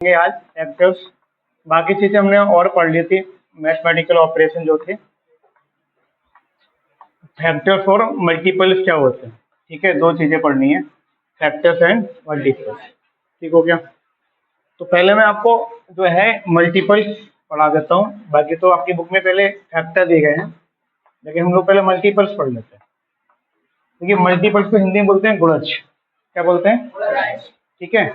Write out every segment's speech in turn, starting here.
आज फैक्टर्स, बाकी चीजें हमने और पढ़ ली थी, मैथमेटिकल ऑपरेशन जो थे। फैक्टर्स और मल्टीपल्स क्या होते हैं, ठीक है, दो चीजें पढ़नी है, फैक्टर्स एंड मल्टीपल्स। ठीक हो गया। तो पहले मैं आपको जो है मल्टीपल्स पढ़ा देता हूँ, बाकी तो आपकी बुक में पहले फैक्टर दिए गए हैं, लेकिन हम लोग पहले मल्टीपल्स पढ़ लेते हैं। देखिए मल्टीपल्स को हिंदी में बोलते हैं गुणज। क्या बोलते हैं? ठीक है।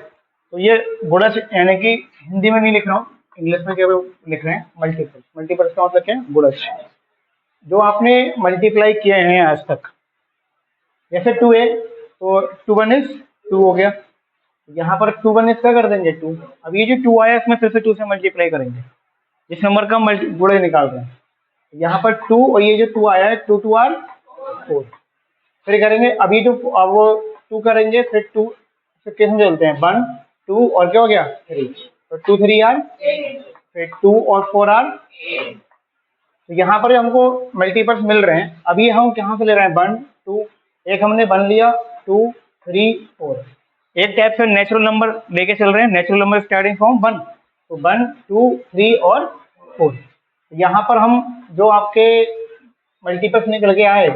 तो ये गुणज यानी कि हिंदी में नहीं लिख रहा हूँ, इंग्लिश में क्या लिख रहे हैं, मल्टीपल्स। मल्टीपल्स का मतलब क्या है? गुणज। जो आपने मल्टीप्लाई किए हैं आज तक, जैसे 2 है तो 2 1 इज 2 हो गया, यहाँ पर 2 1 इज क्या कर देंगे 2। अब ये जो 2 आया इसमें फिर से 2 से मल्टीप्लाई करेंगे, जिस नंबर का गुणज निकाल रहे हैं। यहाँ पर 2 और ये जो 2 आया है 2 2 आर 4, फिर करेंगे अभी तो अब 2 करेंगे, फिर 2 फिर कैसे चलते हैं 1 2 और क्या हो गया 3, तो 2 3 आर, फिर 2 और 4 आर। तो यहाँ पर हमको मल्टीपल्स मिल रहे हैं। अभी हम कहाँ से ले रहे हैं 1 2, एक हमने 1 लिया 2 3 4, एक टाइप से नेचुरल नंबर लेके चल रहे हैं, नेचुरल नंबर स्टार्टिंग फ्रॉम 1, तो 1 2 3 और 4। यहाँ पर हम जो आपके मल्टीपल्स निकल के आए,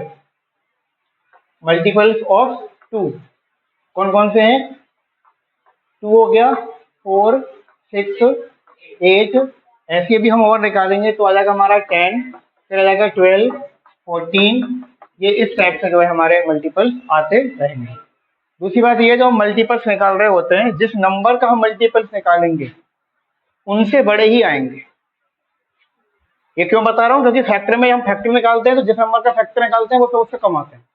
मल्टीपल्स ऑफ 2 कौन कौन से हैं? 2 हो गया, 4 6 8, ऐसे भी हम और निकालेंगे तो आ जाएगा हमारा 10, फिर आ जाएगा 12 14। ये इस टाइप से जो है हमारे मल्टीपल्स आते रहेंगे। दूसरी बात ये, जो हम मल्टीपल्स निकाल रहे होते हैं, जिस नंबर का हम मल्टीपल्स निकालेंगे उनसे बड़े ही आएंगे। ये क्यों बता रहा हूँ? क्योंकि फैक्टर में हम फैक्टर निकालते हैं तो जिस नंबर का फैक्टर निकालते हैं वो तो उससे कम आते हैं।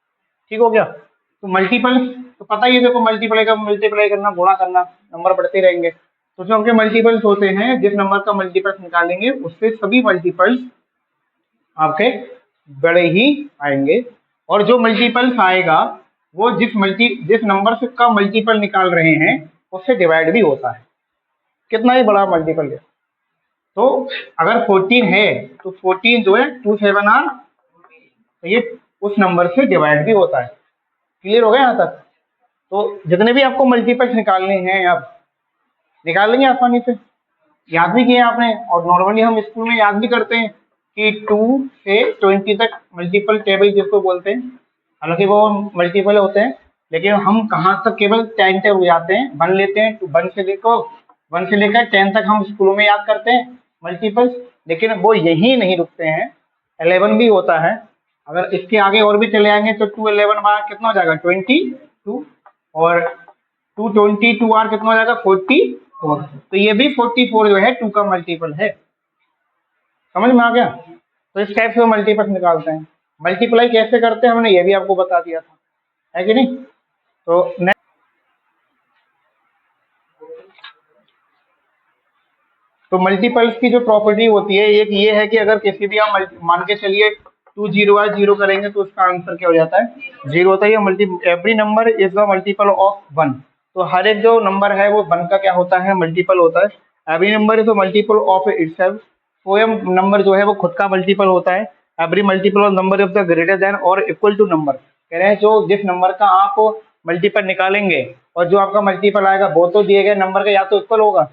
ठीक हो गया। तो मल्टीपल्स तो पता ही है, देखो मल्टीप्लाई करना, गुणा करना, नंबर बढ़ते रहेंगे। तो जो उनके मल्टीपल्स होते हैं, जिस नंबर का मल्टीपल्स निकालेंगे उससे सभी मल्टीपल्स आपके बड़े ही आएंगे। और जो मल्टीपल्स आएगा वो जिस नंबर से का मल्टीपल निकाल रहे हैं उससे डिवाइड भी होता है, कितना ही बड़ा मल्टीपल है। तो अगर 14 है तो 14 जो है 2 7 आर, तो ये उस नंबर से डिवाइड भी होता है। क्लियर हो गया यहाँ तक? तो जितने भी आपको मल्टीपल्स निकालने हैं आप निकाल लेंगे आसानी से, याद भी किए आपने। और नॉर्मली हम स्कूल में याद भी करते हैं कि 2 से 20 तक मल्टीपल टेबल जिसको बोलते हैं, हालांकि वो मल्टीपल होते हैं, लेकिन हम कहाँ तक केवल 10 तक हो जाते हैं, 1 लेते हैं, 1 से लेकर 10 तक हम स्कूलों में याद करते हैं मल्टीपल्स, लेकिन वो यही नहीं रुकते हैं, 11 भी होता है। अगर इसके आगे और भी चले आएंगे तो 2 11 कितना हो जाएगा 22, और 2 22 आर कितना हो जाएगा 44। तो ये भी 44 जो है 2 का मल्टीपल है। समझ में आ गया? तो इस टाइप से मल्टीपल निकालते हैं। मल्टीप्लाई कैसे करते हैं हमने ये भी आपको बता दिया था, है कि नहीं? तो मल्टीपल्स की जो प्रॉपर्टी होती है एक ये है कि अगर किसी भी आप मान के चलिए 2 0 आर 0 करेंगे तो उसका आंसर क्या हो जाता है 0 होता है। Every number is the multiple of 1, तो हर एक जो नंबर है वो 1 का क्या होता है मल्टीपल होता है। Every number is the multiple of itself, कोई नंबर जो है वो खुद का मल्टीपल होता है। Every multiple of number is the greater than और इक्वल टू नंबर, कह रहे हैं जो जिस नंबर का आप मल्टीपल निकालेंगे और जो आपका मल्टीपल आएगा वो तो दिए गए नंबर का या तो इक्वल होगा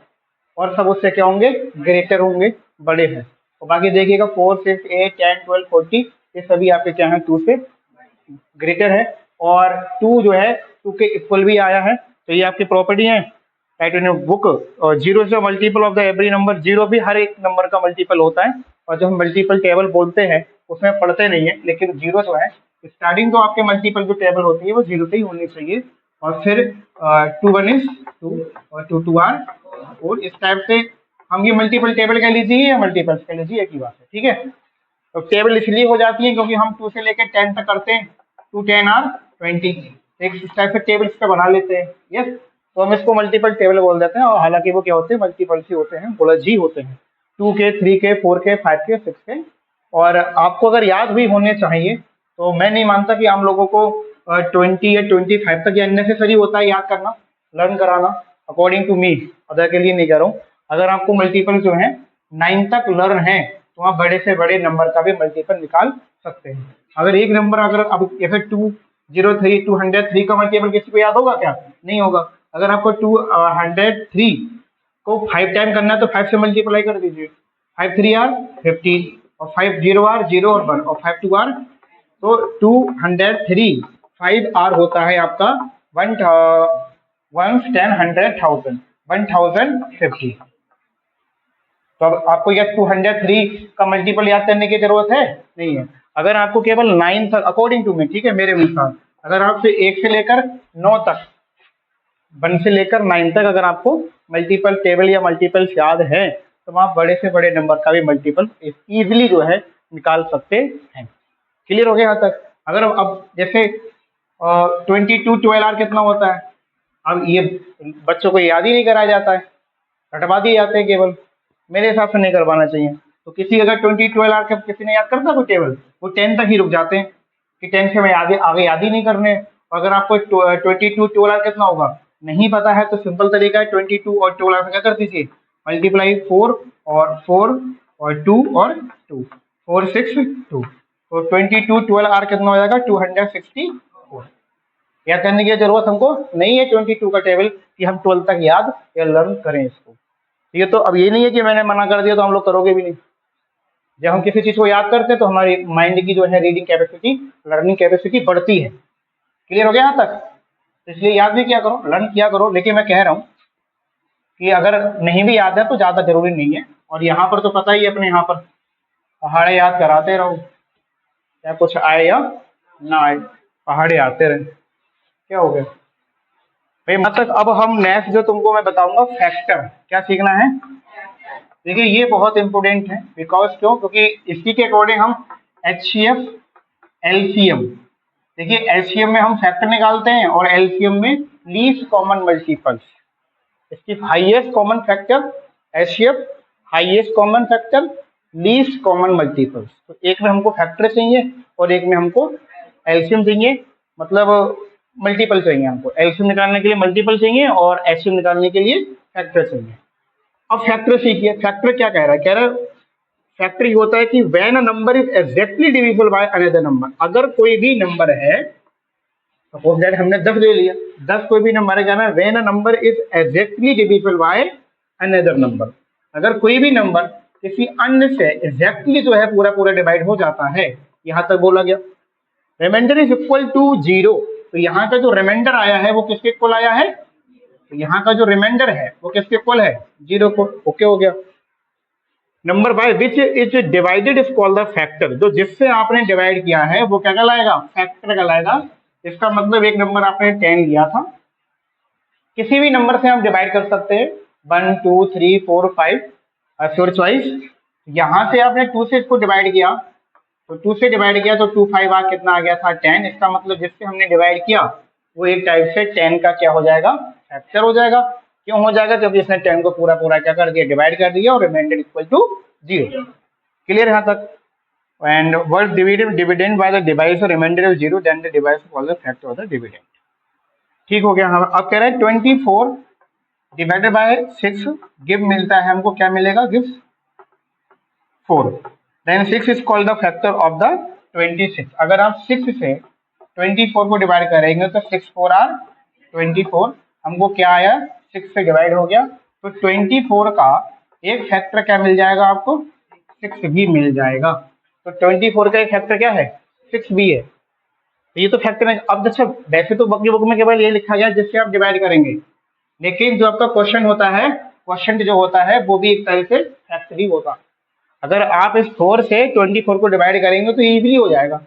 और सब उससे क्या होंगे ग्रेटर होंगे, बड़े हैं। और बाकी देखिएगा 4 6 8 10 12 40 ये सभी आपके क्या है 2 से ग्रेटर है, और 2 जो है 2 के इक्वल भी आया है। तो ये आपकी प्रॉपर्टी है राइट इन बुक। और 0 से multiple of the every number, 0 भी हर एक नंबर का मल्टीपल होता है। और जब हम मल्टीपल टेबल बोलते हैं उसमें पढ़ते नहीं है, लेकिन 0 जो है स्टार्टिंग तो आपके मल्टीपल जो टेबल होती है वो 0 से ही होनी चाहिए। और फिर 2 1 इज 2 और 2 2 आर, और इस टाइप से हम ये मल्टीपल टेबल कह लीजिए या मल्टीपल्स कह लीजिए, एक ही बात है। ठीक है। तो टेबल इसलिए हो जाती है क्योंकि हम 2 से लेकर 10 तक करते हैं, 2 10 आर 20, एक इस टाइप से टेबल इसका बना लेते हैं। यस, तो हम इसको मल्टीपल टेबल बोल देते हैं, और हालांकि वो क्या होते हैं मल्टीपल्स ही होते हैं, गुणज ही होते हैं, 2 के 3 के 4 के 5 के 6 के। और आपको अगर याद भी होने चाहिए तो मैं नहीं मानता कि हम लोगों को 20 या 25 तक या नेसेसरी होता है याद करना, लर्न कराना, अकॉर्डिंग टू मी, अदर के लिए नहीं कह रहा हूँ। अगर आपको मल्टीपल जो है 9 तक लर्न है तो आप बड़े से बड़े नंबर का भी मल्टीपल निकाल सकते हैं। अगर एक नंबर अगर अब जैसे 203 203 का मल्टीपल किसी को याद होगा क्या? नहीं होगा। अगर आपको 203 को 5 टाइम करना है तो 5 से मल्टीप्लाई कर दीजिए। 5 3 आर 15 और 5 0 आर 0 और 1 और 5 2 आर, तो 203। 5 आर होता है आपका 1 1 10 100 1000 1050। तो अब आपको यह 203 का मल्टीपल याद करने की जरूरत है नहीं है। अगर आपको केवल 9 तक, अकॉर्डिंग टू मी, ठीक है, मेरे अनुसार, अगर आपसे 1 से लेकर 9 तक, 1 से लेकर 9 तक अगर आपको मल्टीपल टेबल या मल्टीपल्स याद है तो आप बड़े से बड़े नंबर का भी मल्टीपल इजीली जो है निकाल सकते हैं। क्लियर हो गया यहाँ तक? अगर अब जैसे 22 12 आर कितना होता है, अब ये बच्चों को याद ही नहीं कराया जाता है, रटवा दिए जाते हैं केवल। मेरे हिसाब से नहीं करवाना चाहिए। तो किसी अगर 20 12 आर किसी ने याद करता कोई टेबल, वो 10 तक ही रुक जाते हैं कि 10 से मैं आगे याद ही नहीं करने। अगर आपको 22 12 आर कितना होगा नहीं पता है तो सिंपल तरीका है, 22 और 12 क्या कर दीजिए, मल्टीप्लाई 4 और 4 और 2 और 2, 4 6 2, तो 22 12 आर कितना हो जाएगा 264। याद करने की जरूरत हमको नहीं है 22 का टेबल कि हम 12 तक याद या लर्न करें इसको। ठीक है, तो अब ये नहीं है कि मैंने मना कर दिया तो हम लोग करोगे भी नहीं। जब हम किसी चीज को याद करते हैं तो हमारी माइंड की जो है रीडिंग कैपेसिटी, लर्निंग कैपेसिटी बढ़ती है। क्लियर हो गया यहाँ तक? इसलिए याद भी किया करो, लर्न किया करो। लेकिन मैं कह रहा हूँ कि अगर नहीं भी याद है तो ज्यादा जरूरी नहीं है। और यहाँ पर तो पता ही है अपने यहाँ पर पहाड़े याद कराते रहो, या कुछ आए या ना आए, पहाड़े आते रहे। क्या हो गया भाई? मतलब अब हम नेक्स्ट जो तुमको मैं बताऊंगा फैक्टर, क्या सीखना है? देखिए ये बहुत इंपॉर्टेंट है। बिकॉज क्यों? क्योंकि इसी के अकॉर्डिंग हम HCF LCM, देखिए LCM में हम फैक्टर निकालते हैं और LCM में लीस्ट कॉमन मल्टीपल्स। इसकी highest common factor HCF, highest common factor, least common multiples. तो एक में हमको फैक्टर चाहिए और एक में हमको LCM चाहिए, मतलब मल्टीपल चाहिए। हमको LCM निकालने के लिए मल्टीपल चाहिए और HCM निकालने के लिए फैक्टर चाहिए। अब फैक्टर सीखिए, फैक्टर क्या कह रहा है? कह रहा है फैक्टर ये होता है कि when a number is exactly divisible by another number. अगर कोई भी नंबर है, सपोज दैट हमने 10 ले लिया, 10 कोई भी नंबर है, कहना है when a number is exactly divisible by another number. अगर कोई भी नंबर किसी अन्य से एग्जैक्टली जो है पूरा पूरा डिवाइड हो जाता है, यहां तक बोला गया। रिमाइंडर इज इक्वल टू 0, तो यहाँ का जो रिमाइंडर आया है वो किसके इक्वल आया है? तो यहाँ का जो रिमाइंडर है वो किसके इक्वल है? 0 को। ओके हो गया। Number by which is divided is called the factor. जो जिससे आपने डिवाइड किया है वो क्या कहलाएगा? फैक्टर कहलाएगा। इसका मतलब एक नंबर आपने 10 लिया था, किसी भी नंबर से हम डिवाइड कर सकते हैं, 1 2 3 4 5, योर चॉइस। यहाँ से आपने 2 से इसको डिवाइड किया, तो 2 से डिवाइड किया तो 2 5 आ कितना आ गया था 10। इसका मतलब जिससे हमने डिवाइड किया वो एक टाइप से 10 का क्या हो जाएगा? फैक्टर हो जाएगा। क्यों हो जाएगा? क्योंकि इसने 10 को पूरा पूरा क्या कर दिया? डिवाइड कर दिया और रिमाइंडर इक्वल टू 0। क्लियर यहाँ तक? And word dividend by the device remainder is 0, then the device called the factor of the dividend. ठीक हो गया। हम अब कह रहे हैं 24 डिवाइडेड बाय 6 गिव मिलता है हमको, क्या मिलेगा? Give 4। Then 6 is called the factor of the 26। अगर आप 6 से 24 को डिवाइड करेंगे तो 6 4 आर 24, हमको क्या आया? 6 से डिवाइड हो गया, तो 24 का एक फैक्टर क्या मिल जाएगा आपको? 6 भी मिल जाएगा। तो 24 का एक फैक्टर क्या है? 6 भी है। तो ये तो फैक्टर है। अब अच्छा, वैसे तो बुक में केवल ये लिखा गया जिससे आप डिवाइड करेंगे, लेकिन जो आपका क्वेश्चन होता है, क्वेश्चन जो होता है वो भी एक तरह से फैक्टर ही होता है। अगर आप इस 4 से 24 को डिवाइड करेंगे तो इजीली हो जाएगा।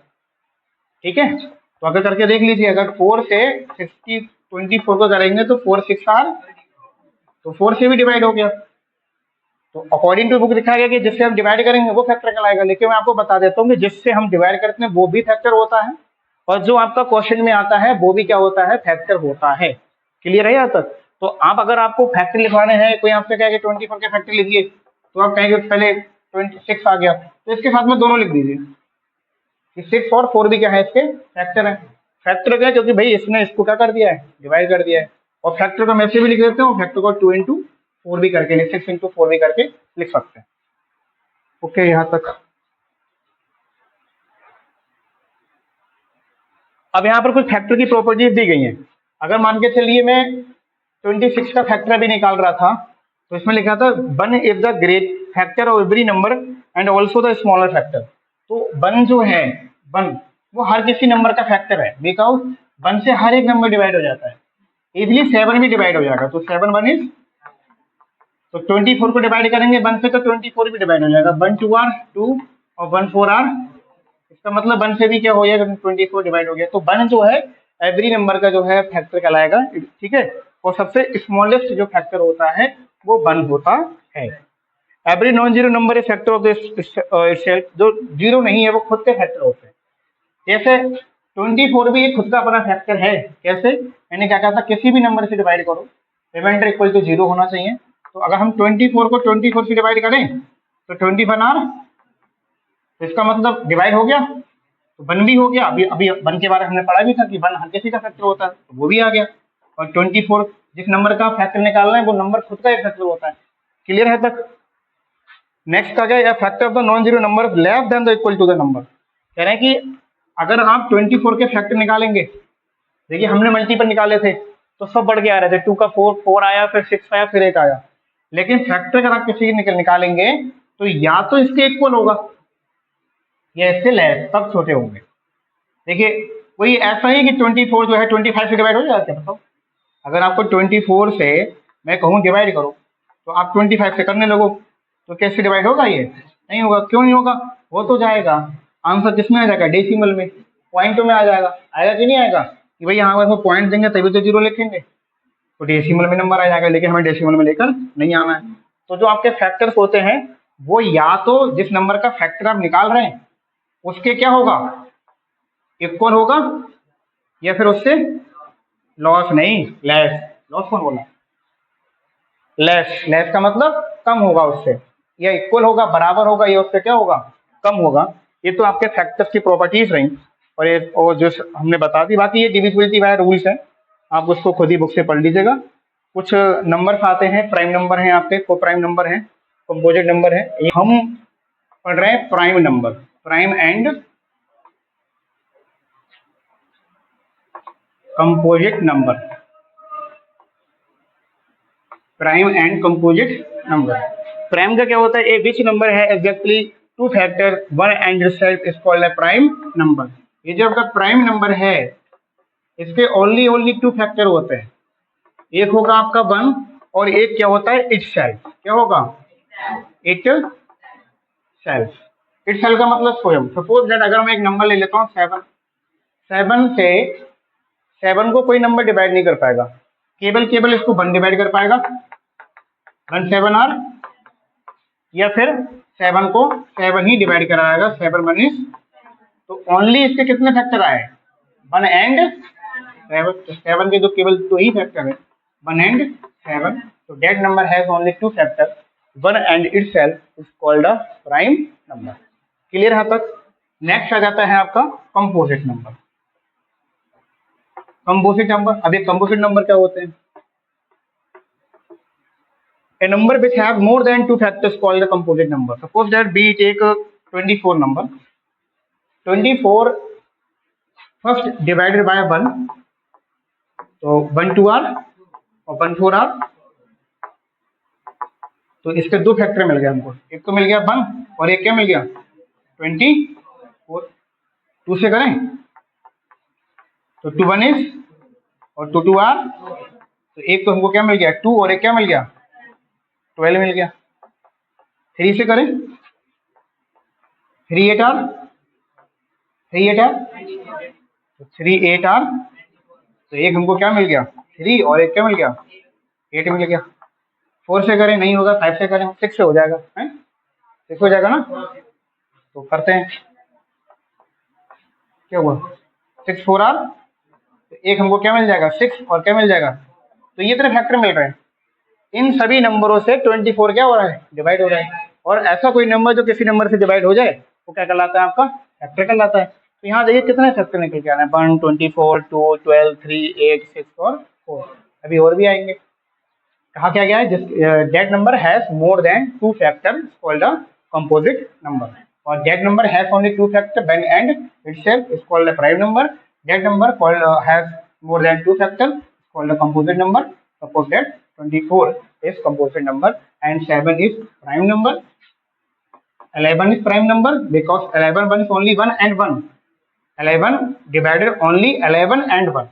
ठीक है, तो अगर करके देख लीजिए, अगर 4 से 24 को करेंगे तो 4 6 आर, तो 4 से भी डिवाइड हो गया। तो अकॉर्डिंग टू बुक लिखा गया कि जिससे हम डिवाइड करेंगे वो फैक्टर कहलाएगा। लेकिन मैं आपको बता देता हूँ कि जिससे हम डिवाइड करते हैं वो भी फैक्टर होता है, और जो आपका क्वेश्चन में आता है वो भी क्या होता है? फैक्टर होता है। क्लियर है यहाँ तक? तो आप अगर आपको फैक्टर लिखवाने हैं, कोई आपसे कहेगा 24 के फैक्टर लिखिए, तो आप कहेंगे पहले 26 आ गया, तो इसके साथ में दोनों लिख दीजिए कि 6 और 4 भी क्या है? इसके फैक्टर है। फैक्टर क्या? क्योंकि भाई इसने इसको क्या कर दिया है? डिवाइड कर दिया है। और फैक्टर को मैं ऐसे भी लिख देते हूँ, फैक्टर को 2 इंटू 4 भी करके, 6 इंटू 4 भी करके लिख सकते हैं। ओके यहाँ तक। अब यहाँ पर कुछ फैक्टर की प्रॉपर्टीज दी गई हैं। अगर मान के चलिए मैं 26 का फैक्टर भी निकाल रहा था, तो इसमें लिखा था 1 is the great factor of every number and also the smaller factor. तो 1 जो है 1 वो हर किसी नंबर का फैक्टर है, बिकॉज 1 से हर एक नंबर डिवाइड हो जाता है, इजिली 7 भी डिवाइड हो जाएगा। तो 7 1 इज, तो 24 को डिवाइड करेंगे 1 से तो 24 भी डिवाइड हो जाएगा। 1 2 आर 2 और 1 4 आर, इसका मतलब 1 से भी क्या हो जाएगा 24 डिवाइड हो गया। तो 1 जो है एवरी नंबर का जो है फैक्टर कहलाएगा, ठीक है। और सबसे स्मॉलेस्ट जो फैक्टर होता है वो 1 होता है। Every non zero number is factor of itself, जो जीरो नहीं है वो खुद के फैक्टर होते हैं। जैसे 24 भी खुद का अपना फैक्टर है। कैसे? मैंने क्या कहा था, किसी भी नंबर से डिवाइड करो, रिमाइंडर इक्वल टू 0 होना चाहिए। तो अगर हम 24 को 24 से डिवाइड करें तो 21 आर, तो इसका मतलब डिवाइड हो गया, तो 1 भी हो गया। अभी अभी 1 के बारे में हमने पढ़ा भी था कि 1 हर किसी का फैक्टर होता है, तो वो भी आ गया। और 24 जिस नंबर का फैक्टर निकालना है वो नंबर खुद का एक फैक्टर होता है। क्लियर है तक? नेक्स्ट आ गया factor of the non zero number less than the equal to the number. कह रहे हैं कि अगर आप 24 के फैक्टर निकालेंगे, देखिए हमने मल्टीपल निकाले थे तो सब बढ़ के आ रहे थे, 2 का 4 आया, फिर 6 आया, फिर 8 आया। लेकिन फैक्टर अगर आप किसी निकालेंगे तो या तो इसके इक्वल होगा या इससे लेस, सब छोटे होंगे। देखिए कोई ऐसा ही कि 24 जो है 25 से डिवाइड हो जाता है, बताओ। अगर आपको 24 से मैं कहूँ डिवाइड करो तो आप 25 से करने लगो, तो कैसे डिवाइड होगा? ये नहीं होगा। क्यों नहीं होगा? हो तो जाएगा, आंसर किसमें आ जाएगा? डेसिमल में, पॉइंटों में आ जाएगा। आएगा कि नहीं आएगा? कि भाई यहाँ पर पॉइंट देंगे तभी तो 0 लिखेंगे, तो डेसिमल में नंबर आ जाएगा। लेकिन हमें डेसिमल में लेकर नहीं आना है। तो जो आपके फैक्टर्स होते हैं वो या तो जिस नंबर का फैक्टर आप निकाल रहे हैं उसके क्या होगा? इक्वल होगा, या फिर उससे लॉस नहीं, लेस। लॉस कौन बोला? लेस। लेस का मतलब कम होगा उससे, या इक्वल होगा, बराबर होगा, या उससे क्या होगा? कम होगा। ये तो आपके फैक्टर्स की प्रॉपर्टीज रही, और ये और जो हमने बता दी। बाकी ये डिविजिबिलिटी वाला रूल्स है, आप उसको खुद ही बुक से पढ़ लीजिएगा। कुछ नंबर्स आते हैं, प्राइम नंबर हैं आपके, को प्राइम नंबर हैं, कंपोजिट नंबर है। ये हम पढ़ रहे हैं prime number, prime and composite number, prime and composite number. Prime का क्या होता है? ए विच नंबर है exactly 2 factor 1 and itself is called a prime number. ये जो आपका प्राइम नंबर है इसके ओनली 2 फैक्टर होते हैं, एक होगा आपका 1 और एक क्या होता है? इटसेल्फ। क्या होगा? इटसेल्फ। इटसेल्फ का मतलब स्वयं। सपोज दैट अगर मैं एक नंबर ले लेता हूँ 7, 7 से 7 को कोई नंबर डिवाइड नहीं कर पाएगा, केवल इसको 1 डिवाइड कर पाएगा, 1 7 आर, या फिर 7 को 7 ही डिवाइड कराएगा, 7 1 इज। तो ओनली इसके कितने फैक्टर आए? 1 एंड 7। 7 के जो केवल 2 ही फैक्टर है, 1 एंड 7। तो that number has only 2 factor, 1 and itself is called a prime number. Clear है तक? नेक्स्ट आ जाता है आपका कंपोजिट नंबर। कंपोजिट नंबर, अभी कंपोजिट नंबर क्या होते हैं? A number which have more than 2 factors called a composite number. Suppose that we take a 24 number. 24 first divided by 1. तो 1 2 आर और 1 4 आर। तो इसके 2 फैक्टर मिल गया हमको, एक तो मिल गया 1 और एक क्या मिल गया? 24। 2 से करें तो 2 1 इज और 2 2 आर। तो एक तो हमको क्या मिल गया? 2 और एक क्या मिल गया? 12 मिल गया। 3 से करें 3 8 आर, 3 8 आर, तो 3 8 आर। तो एक हमको क्या मिल गया? 3 और एक क्या मिल गया? 8 मिल गया। 4 से करें नहीं होगा, 5 से करें 6 से हो जाएगा, है 6 हो जाएगा ना। तो करते हैं, क्या हुआ? 6 4 आर। तो एक हमको क्या मिल जाएगा? 6 और क्या मिल जाएगा? तो ये तरह फैक्टर मिल रहे हैं। इन सभी नंबरों से 24 क्या हो रहा है? डिवाइड हो रहा है। और ऐसा कोई नंबर जो किसी नंबर से डिवाइड हो जाए वो क्या कहलाता है? आपका फैक्टर कहलाता है। तो यहाँ देखिए कितने फैक्टर निकल के आ रहे हैं, 1 24 2 12 3 8 6 और 4। अभी और भी आएंगे। कहा क्या गया है? That number has more than 2 factor called a composite number, और that number has only 2 factor 1 and itself is called a prime number. That number called has more than 2 factor called a composite number. Suppose that 24 is composite number and 7 is prime number. 11 is prime number because 11 1 is only 1 and 1. 11 divided only 11 and 1.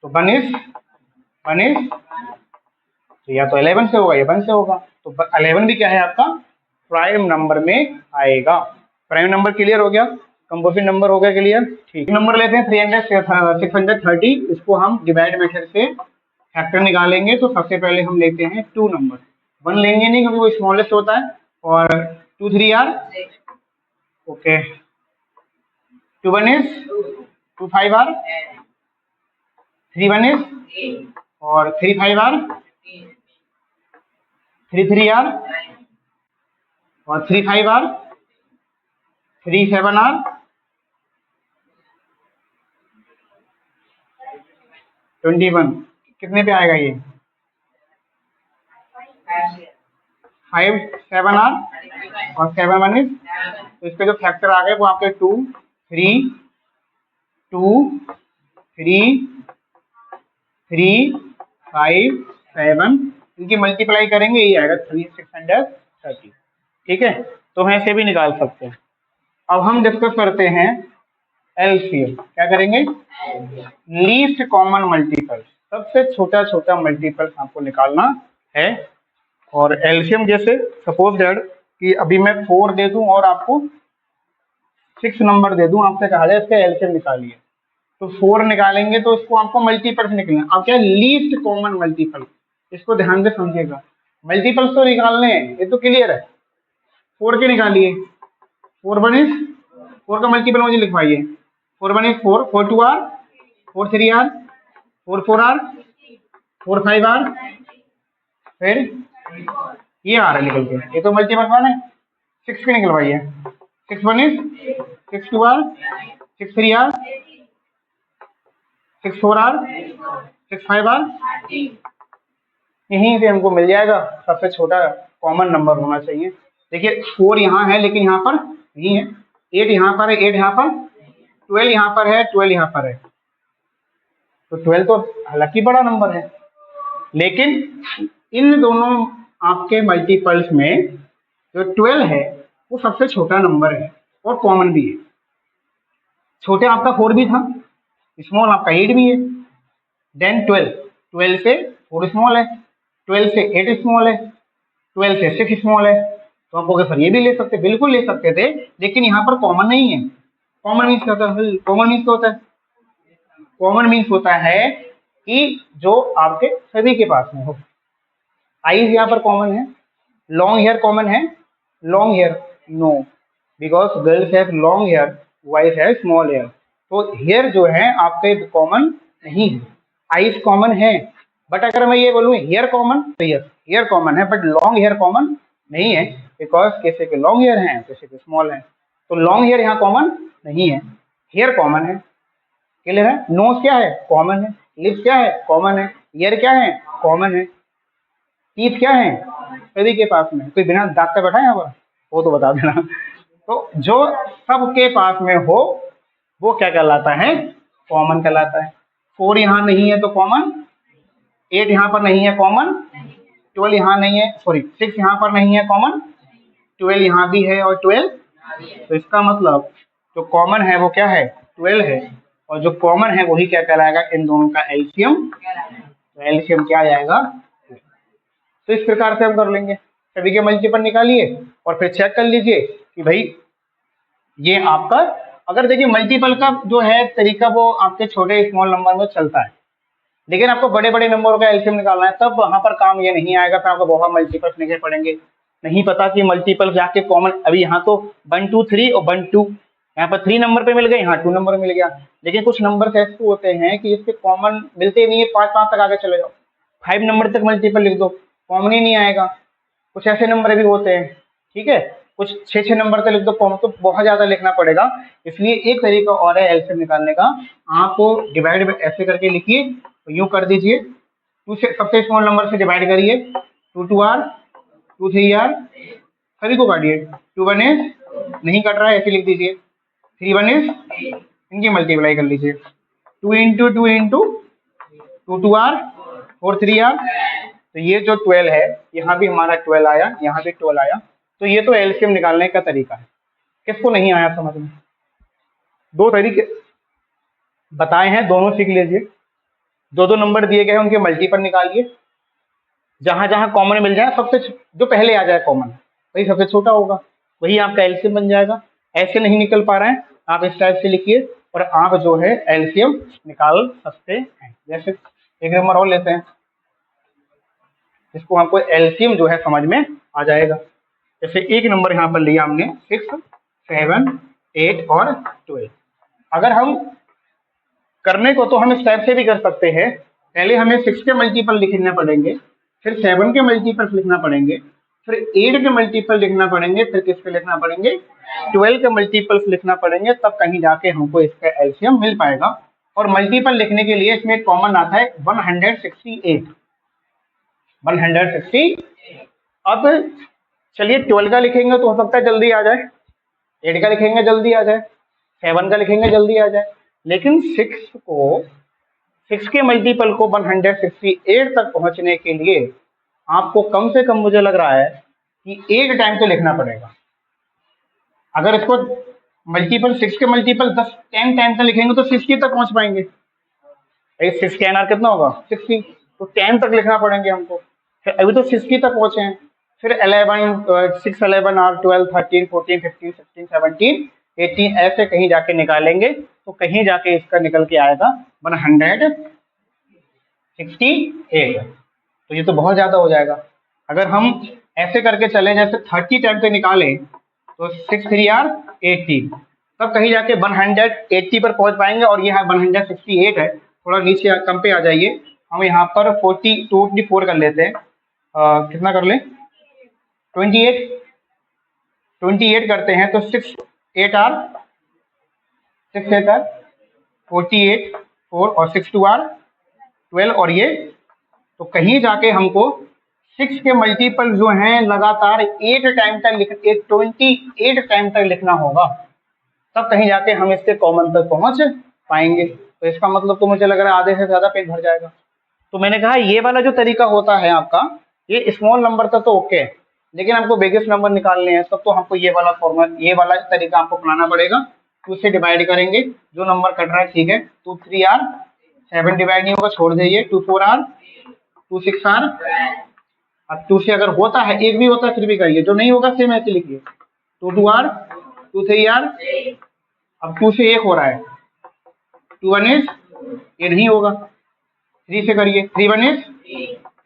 तो 1 is तो या तो 11 से होगा या 1 से होगा, तो 11 भी क्या है आपका प्राइम नंबर में आएगा। प्राइम नंबर क्लियर हो गया, कंपोजिट नंबर हो गया क्लियर। ठीक, नंबर लेते हैं 630, इसको हम डिवाइड मेथड से फैक्टर निकालेंगे। तो सबसे पहले हम लेते हैं 2 नंबर, 1 लेंगे नहीं क्योंकि वो स्मॉलेस्ट होता है, और 2 3 are okay, 2 1 is 2 5 are, 3 1 is और 3 5 आर, 3 3 आर और 3 5 आर, 3 7 आर, 21। कितने पे आएगा ये? 5 7 आर और 7 1 is, तो इस पे जो फैक्टर आ गए वो आपके 2 3 2 3 3 5 7, इनकी मल्टीप्लाई करेंगे ये आएगा 630। ठीक है, तो हम ऐसे भी निकाल सकते हैं। अब हम डिस्कस करते हैं एलसीएम। क्या करेंगे? लीस्ट कॉमन मल्टीपल, सबसे छोटा छोटा मल्टीपल आपको निकालना है। और एलसीएम जैसे सपोज दैट कि अभी मैं 4 दे दूं और आपको 6 नंबर दे दूं, आपसे कहा जाए इसका एलसीएम निकालिए, तो 4 निकालेंगे तो इसको आपको मल्टीपल से निकलना। अब क्या लीस्ट कॉमन मल्टीपल, इसको ध्यान से समझिएगा। मल्टीपल्स तो निकालने हैं, ये तो क्लियर है। 4 के निकालिए, 4 1 is 4 का मल्टीपल मुझे लिखवाइए। 4 1 is 4, 4 2 are, 4 3 are, 4 4 are, 4 5 are, फिर ये आ रहा है निकल के, ये तो मल्टीपल वन है। 6 के निकलवाइए, 6 1 is 6 2 are, 6 3 are, 6 4 are, 6 5 are, यहीं से हमको मिल जाएगा सबसे छोटा कॉमन नंबर होना चाहिए। देखिए 4 यहाँ है लेकिन यहाँ पर नहीं है, 8 यहाँ पर है, 8 यहाँ पर, 12 यहाँ पर है, 12 यहाँ पर है, तो 12 तो हालांकि बड़ा नंबर है, लेकिन इन दोनों आपके मल्टीपल्स में जो 12 है वो सबसे छोटा नंबर है और कॉमन भी है। छोटे आपका 4 भी था, स्मॉल आपका 8 भी है, देन 12 से 4 स्मॉल है, 12 से 8 स्मॉल है, 12 से 6 स्मॉल है। तो आप सर ये भी ले सकते, बिल्कुल ले सकते थे, लेकिन यहाँ पर कॉमन नहीं है। कॉमन मीन्स क्या होता है? कॉमन मीन्स क्या होता है? कॉमन मीन्स होता है कि जो आपके सभी के पास में हो। आईज यहाँ पर कॉमन है, लॉन्ग हेयर कॉमन है, long hair no, because girls have long hair, boys have small hair. तो हेयर जो है आपके कॉमन नहीं है, आईज कॉमन है। बट अगर मैं ये बोलूँ हेयर कॉमन, तो हेयर कॉमन है बट लॉन्ग हेयर कॉमन नहीं है, बिकॉज किसी के लॉन्ग हेयर हैं, किसी के स्मॉल हैं। तो लॉन्ग हेयर यहाँ कॉमन नहीं है, हेयर कॉमन है। क्लियर है? नोज क्या है? कॉमन है। लिप्स क्या है? कॉमन है। ईयर क्या है? कॉमन है। टीथ क्या है? सभी के पास में। कोई बिना दांत का बैठा है यहाँ पर? वो तो बता देना। तो जो सबके पास में हो वो क्या कहलाता है? कॉमन कहलाता है। 4 यहाँ नहीं है तो कॉमन, 8 यहाँ पर नहीं है कॉमन, 12 यहाँ नहीं है, सॉरी 6 यहाँ पर नहीं है कॉमन, 12 यहाँ भी है और 12, तो इसका मतलब जो कॉमन है वो क्या है? 12 है, और जो कॉमन है वही क्या कहलाएगा? इन दोनों का एलसीएम। तो एलसीएम क्या आ जाएगा? तो इस प्रकार से हम कर लेंगे, सभी के मल्टीपल निकालिए और फिर चेक कर लीजिए कि भाई ये आपका, अगर देखिए मल्टीपल का जो है तरीका वो आपके छोटे स्मॉल नंबर में चलता है, लेकिन आपको बड़े बड़े नंबरों का एलसीएम निकालना है, तब वहां पर काम ये नहीं आएगा, फिर आपको बहुत मल्टीपल लिखने पड़ेंगे। नहीं पता कि मल्टीपल जाके कॉमन, अभी यहाँ तो 1 2 3 और 1 2, यहाँ पर 3 नंबर पे मिल गए, यहाँ 2 नंबर मिल गया, लेकिन कुछ नंबर ऐसे होते हैं कि इसके कॉमन मिलते नहीं है, 5 तक आगे चले जाओ, 5 नंबर तक मल्टीपल लिख दो, कॉमन ही नहीं आएगा। कुछ ऐसे नंबर भी होते हैं, ठीक है, कुछ 6 नंबर तक लिख दो कॉमन, तो बहुत ज्यादा लिखना पड़ेगा। इसलिए एक तरीका और है एलसीएम निकालने का, आप डिवाइड ऐसे करके लिखिए, तो यूं कर दीजिए, 2 से सबसे स्मॉल नंबर से डिवाइड करिए, 2 2 आर, 2 3 आर, सभी को काटिए, 2 1 is नहीं कट रहा है ऐसे लिख दीजिए, 3 1 is इनकी मल्टीप्लाई कर लीजिए, 2 into 2 into 2 2 आर, 4 3 आर, तो ये जो 12 है, यहाँ भी हमारा 12 आया, यहाँ भी 12 आया, तो ये तो एलसीएम निकालने का तरीका है। किसको नहीं आया समझ में? दो तरीके बताए हैं, दोनों सीख लीजिए। दो दो नंबर दिए गए हैं, उनके मल्टीपल निकालिए, जहां जहां कॉमन मिल जाए सबसे जो पहले आ जाए कॉमन वही सबसे छोटा होगा, वही आपका एलसीएम बन जाएगा। ऐसे नहीं निकल पा रहा है, आप इस टाइप से लिखिए और आप जो है एलसीएम निकाल सकते हैं। जैसे एक नंबर और लेते हैं, इसको हमको एलसीएम जो है समझ में आ जाएगा। जैसे एक नंबर यहाँ पर लिया हमने 6, 7, 8 और 12। अगर हम करने को तो हम इस टाइप से भी कर सकते हैं, पहले हमें 6 के मल्टीपल लिखने पड़ेंगे, फिर 7 के मल्टीपल लिखना पड़ेंगे, फिर 8 के मल्टीपल लिखना पड़ेंगे, फिर किसके लिखना पड़ेंगे 12 के मल्टीपल्स लिखना पड़ेंगे, तब कहीं जाके हमको इसका एलसीएम मिल पाएगा। और मल्टीपल लिखने के लिए इसमें कॉमन आता है 168। 160। अब चलिए 12 का लिखेंगे तो हो सकता है जल्दी आ जाए, 8 का लिखेंगे जल्दी आ जाए, 7 का लिखेंगे जल्दी आ जाए, लेकिन 6 के मल्टीपल को 168 तक पहुंचने के लिए आपको कम से कम मुझे लग रहा है कि 8 टाइम तो लिखना पड़ेगा। अगर इसको मल्टीपल 6 के मल्टीपल 10 टाइम तक लिखेंगे तो 60 तक पहुंच पाएंगे। 6 के एनआर कितना होगा 60, तो 10 तक लिखना पड़ेंगे हमको। फिर अभी तो 60 तक पहुंचे हैं, फिर 11 6 11 और 12 13 14 15 16 17 18 ऐसे कहीं जाके निकालेंगे तो कहीं जाके इसका निकल के आएगा 168। तो ये तो बहुत ज्यादा हो जाएगा। अगर हम ऐसे करके चले जैसे 30 टाइम पे निकालें तो 6 3 आर 80, तब कहीं जाके 180 पर पहुंच पाएंगे। और ये 168 है, थोड़ा नीचे कम पे आ जाइए, हम यहाँ पर 24 कर लेते हैं। कितना कर लें 28 करते हैं तो 6 8 आर 48 4 और 6 2 आर 12 और ये, तो कहीं जाके हमको 6 के मल्टीपल जो हैं लगातार 8 टाइम तक 28 टाइम तक लिखना होगा, तब कहीं जाके हम इसके कॉमन तक पहुंच पाएंगे। तो इसका मतलब तो मुझे लग रहा है आधे से ज्यादा पेज भर जाएगा। तो मैंने कहा ये वाला जो तरीका होता है आपका, ये स्मॉल नंबर तक तो ओके है, लेकिन आपको बिगेस्ट नंबर निकालने हैं तब तो हमको ये वाला फॉर्मूला, ये वाला तरीका आपको अपनाना पड़ेगा। 2 से डिवाइड करेंगे, जो नंबर कट रहा है ठीक है, 2 3 आर 7 डिवाइड नहीं होगा छोड़ दीजिए, 2 4 आर 2 6 आर। अब 2 से अगर होता है, एक भी होता है फिर भी करिए, जो नहीं होगा सेम ऐसे लिखिए, 2 2 आर 2 3 आर। अब 2 से 1 हो रहा है, 2 1 इज, ये नहीं होगा, 3 से करिए, 3 1 इज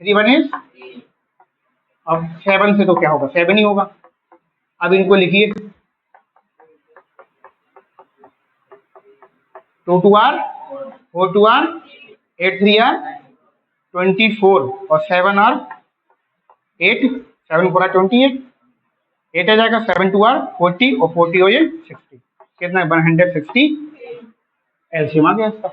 3 1 इज। अब 7 से तो क्या होगा 7 ही होगा। अब इनको लिखिए, 2 2 आर 4 2 आर 8 3 आर 24 और 7 आर 8 7 4 आर 28, 8 आ जाएगा, 7 2 आर 40 और 40 हो ये 60, कितना 160 एलसीएम आ गया इसका।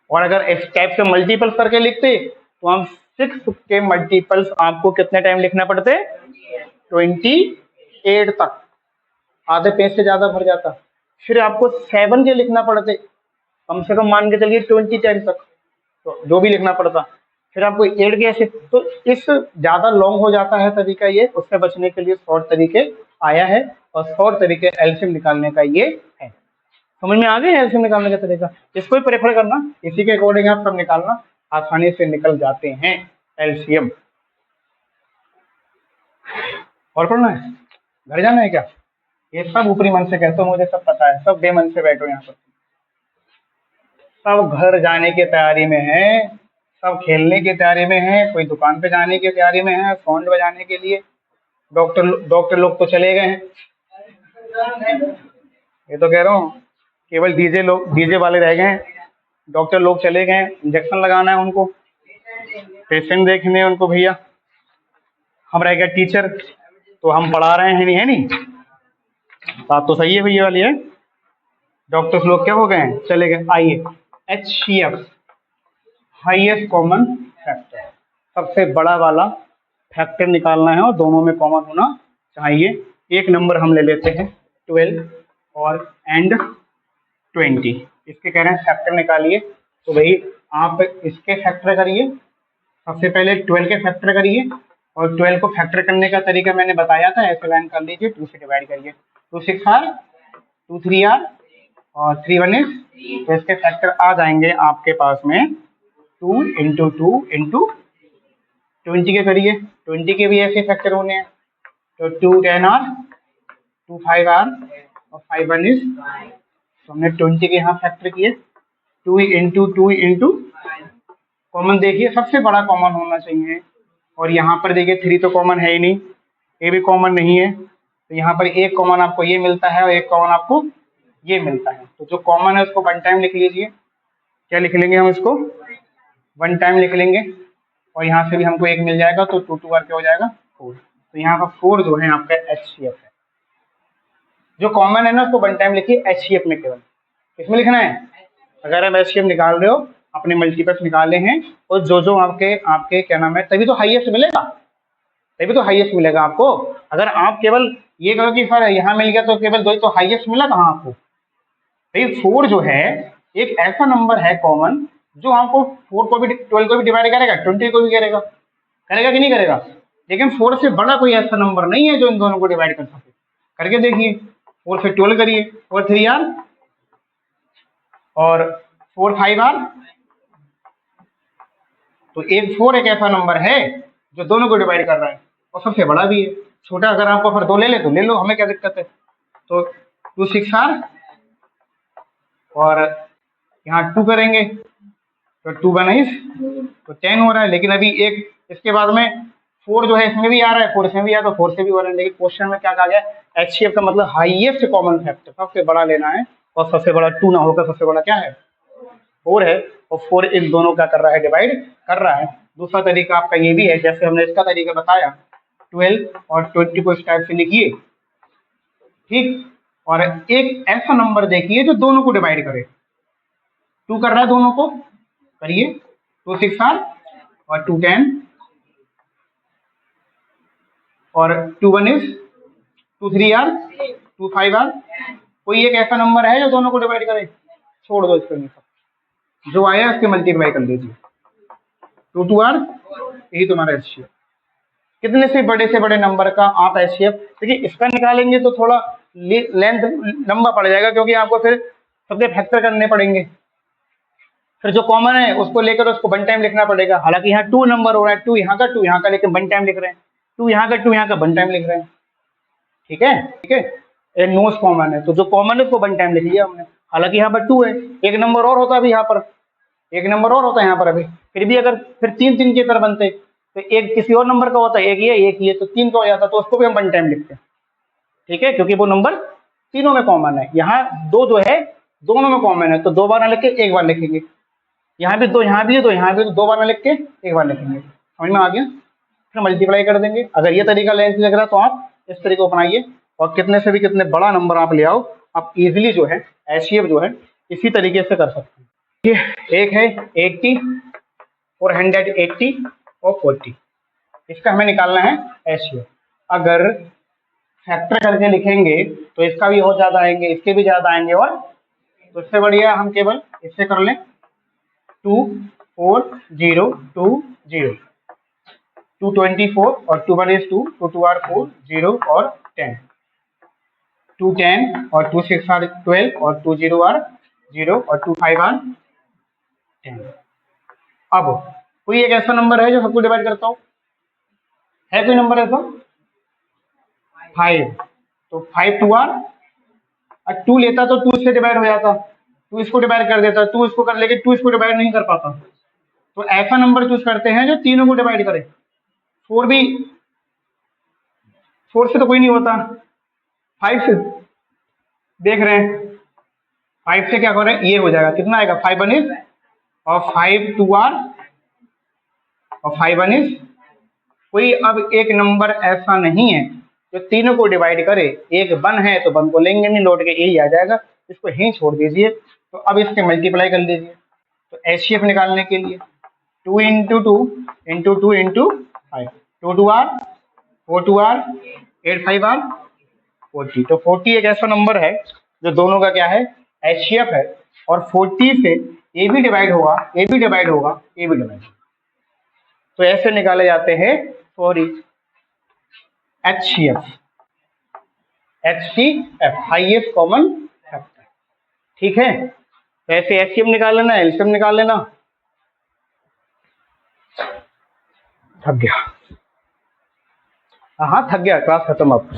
और अगर इस टाइप से मल्टीपल्स करके लिखते तो हम 6 के मल्टीपल्स आपको कितने टाइम लिखना पड़ते 28 तक, आधे पेज से ज्यादा भर जाता। फिर आपको 7 के लिखना पड़ते कम से कम मान के चलिए 20 टाइम तक, तो जो भी लिखना पड़ता। फिर आपको 8 के ऐसे, तो इस ज्यादा लॉन्ग हो जाता है तरीका, ये उससे बचने के लिए शॉर्ट तरीके आया है, और शॉर्ट तरीके एलसीएम निकालने का ये है। समझ में आ गए एलसीएम निकालने का तरीका, इसको ही प्रेफर करना, इसी के अकॉर्डिंग आप सब निकालना, आसानी से निकल जाते हैं एलसीएम। और पढ़ना है, घर जाना है क्या? ये सब ऊपरी मन से कहते हो, मुझे सब पता है, सब बेमन से बैठो यहाँ पर, सब घर जाने की तैयारी में है, सब खेलने की तैयारी में है, कोई दुकान पे जाने की तैयारी में है, फोन बजाने के लिए। डॉक्टर लोग तो चले गए हैं, ये तो कह रहा हूँ, केवल डीजे वाले रह गए हैं, डॉक्टर लोग चले गए, इंजेक्शन लगाना है उनको, पेशेंट देखने उनको भैया। हम रह गए टीचर, तो हम पढ़ा रहे हैं नहीं, है नहीं, बात तो सही है भैया वाली है। डॉक्टर्स लोग क्या हो गए हैं, चले गए। आइए HCF हाईएस्ट कॉमन फैक्टर, सबसे बड़ा वाला फैक्टर निकालना है और दोनों में कॉमन होना चाहिए। एक नंबर हम ले लेते हैं 12 और एंड 20, इसके कह रहे हैं फैक्टर निकालिए, तो भाई आप इसके फैक्टर करिए, सबसे पहले 12 के फैक्टर करिए, और 12 को फैक्टर करने का तरीका मैंने बताया था, ऐसे लाइन कर लीजिए, 2 से डिवाइड करिए, 2 6 आर, 2 3 आर और 3 1 इज, तो इसके फैक्टर आ जाएंगे आपके पास में 2 इंटू 2 इंटू 20 के करिए, 20 के भी ऐसे फैक्टर होने हैं, तो 2 10 आर, 2 5 आर और 5 1 इज, तो हमने 20 के यहाँ फैक्टर किए, 2 इंटू कॉमन देखिए, सबसे बड़ा कॉमन होना चाहिए, और यहाँ पर देखिए 3 तो कॉमन है ही नहीं, ये भी कॉमन नहीं है, तो यहाँ पर एक कॉमन आपको ये मिलता है और एक कॉमन आपको ये मिलता है, तो जो कॉमन है उसको 1 टाइम लिख लीजिए। क्या लिख लेंगे हम इसको? 1 टाइम लिख लेंगे, और यहाँ से भी हमको एक मिल जाएगा, तो 2 2 क्या हो जाएगा 4, तो यहाँ पर 4 जो है आपका HCF है। जो कॉमन है ना उसको 1 टाइम लिखिए HCF में, केवल इसमें लिखना है। अगर आप HCF निकाल रहे हो, अपने मल्टीपल्स निकाले हैं, और जो आपके आपके क्या नाम है, तभी तो हाईएस्ट मिलेगा, तभी तो हाईएस्ट मिलेगा आपको। अगर आप केवल ये कहो कि सर यहाँ मिल गया तो केवल 2 ही, तो हाईएस्ट मिला कहाँ आपको? भाई 4 जो है एक ऐसा नंबर है कॉमन, जो आपको 4 को भी 12 को भी डिवाइड करेगा, 20 को भी करेगा, करेगा कि नहीं करेगा? लेकिन 4 से बड़ा कोई ऐसा नंबर नहीं है जो इन दोनों को डिवाइड कर सके। करके देखिए, 4 से 12 करिए, 4 3 आर और 4 5 आर, तो एक 4 एक ऐसा नंबर है जो दोनों को डिवाइड कर रहा है, और सबसे बड़ा भी है। छोटा अगर आपको फिर 2 ले ले तो ले लो, हमें क्या दिक्कत है। तो 2 6 आर और यहाँ 2 करेंगे तो 2 1 इज, तो 10 हो रहा है। लेकिन अभी एक इसके बाद में 4 जो है इसमें भी आ रहा है, 4 इसमें भी आ रहा है, तो 4 से भी हो रहा है। लेकिन क्वेश्चन में क्या कहा गया, HCF का मतलब हाईएस्ट कॉमन फैक्टर, सबसे बड़ा लेना है, और सबसे बड़ा 2 ना होकर सबसे बड़ा क्या है 4 है, और 4 इन दोनों का कर रहा है, डिवाइड कर रहा है। दूसरा तरीका आपका ये भी है, जैसे हमने इसका तरीका बताया, 12 और 20 को इस टाइप से लिखिए, ठीक, और एक ऐसा नंबर देखिए जो दोनों को डिवाइड करे। 2 कर रहा है दोनों को, करिए, 2 6 आर और 2 10 और 2 1 इज, 2 3 आर, 2 5 आर। कोई एक ऐसा नंबर है जो दोनों को डिवाइड करे? छोड़ दो इसको, नहीं, जो आया उसके मल्टीप्लाई कर लीजिए, 2 2 आर, यही तुम्हारा HCF। कितने से बड़े नंबर का आप HCF, देखिए इसका निकालेंगे तो थोड़ा लेंथ लंबा पड़ जाएगा, क्योंकि आपको फिर सबके फैक्टर करने पड़ेंगे, फिर जो कॉमन है उसको लेकर उसको 1 टाइम लिखना पड़ेगा। हालांकि यहाँ 2 नंबर हो रहा है, 2 यहाँ का 2 यहाँ का, लेकिन 1 टाइम लिख रहे हैं, 2 यहाँ का 2 यहाँ का 1 टाइम लिख रहे हैं, ठीक है, ठीक है। ये नोस कॉमन है, तो जो कॉमन है उसको 1 टाइम लिख लिया हमने। हालांकि यहाँ पर 2 है, एक नंबर और होता अभी यहाँ पर, एक नंबर और होता है यहाँ पर अभी, फिर भी अगर फिर 3 3 के पेयर बनते, तो एक किसी और नंबर का होता है, एक ये तो 3 का हो जाता, तो उसको भी हम 1 टाइम लिखते हैं, ठीक है, क्योंकि वो नंबर तीनों में कॉमन है। यहाँ 2 जो है दोनों में कॉमन है, तो 2 बार ना लिख के 1 बार लिखेंगे, यहाँ भी 2 यहाँ भी है, तो यहाँ भी 2 बार ना लिख के 1 बार लिखेंगे। समझ में आ गया? फिर मल्टीप्लाई कर देंगे। अगर ये तरीका लेंथ लग रहा है तो आप इस तरीके को अपनाइए, और कितने से भी कितने बड़ा नंबर आप ले आओ, आप इजीली जो है HCF जो है इसी तरीके से कर सकते हैं। ये एक है 80, 480 और 40, इसका हमें निकालना है HCF। अगर फैक्टर करके लिखेंगे तो इसका भी बहुत ज्यादा आएंगे, इसके भी ज्यादा आएंगे, और तो इससे बढ़िया हम केवल इससे कर लें, 2 4 0 2 0, 2 24 और 2 1 is 2, 2 2 are 4 0 और 10, 2 10 और 2 6 are 12 और 2 0 are 0 और 2 5 are 10। अब कोई एक ऐसा नंबर है जो सबको डिवाइड करता हो, है कोई नंबर ऐसा? 5, तो 5 2 आर, 2 लेता तो 2 से डिवाइड हो जाता, 2 इसको डिवाइड कर देता, 2 इसको कर, लेकिन 2 इसको डिवाइड नहीं कर पाता, तो ऐसा नंबर चूज करते हैं जो तीनों को डिवाइड करे। 4 भी, 4 से तो कोई नहीं होता, 5 से देख रहे हैं, 5 से क्या कर रहे हैं, ये हो जाएगा, कितना आएगा 5 1 इज, और 5 2 आर और 5 1 इज। कोई अब एक नंबर ऐसा नहीं है जो तीनों को डिवाइड करे, एक 1 है तो 1 को लेंगे नहीं, लौट के यही आ जाएगा, इसको यहीं छोड़ दीजिए। तो अब इसके मल्टीप्लाई कर लीजिए, तो HCF निकालने के लिए 2 into 2 into 2 into 5, 2 2 are, 4 2 are, 8 5 are, 40। तो 40 एक ऐसा नंबर है जो दोनों का क्या है, HCF है, और 40 से ये भी डिवाइड होगा, ये भी डिवाइड होगा, ये भी डिवाइड होगा। तो ऐसे निकाले जाते हैं for each. HCF highest common factor, ठीक है। तो ऐसे एचसीएफ निकाल लेना, एलसीएम निकाल लेना। थक गया, हाँ थक गया, क्लास खत्म अब।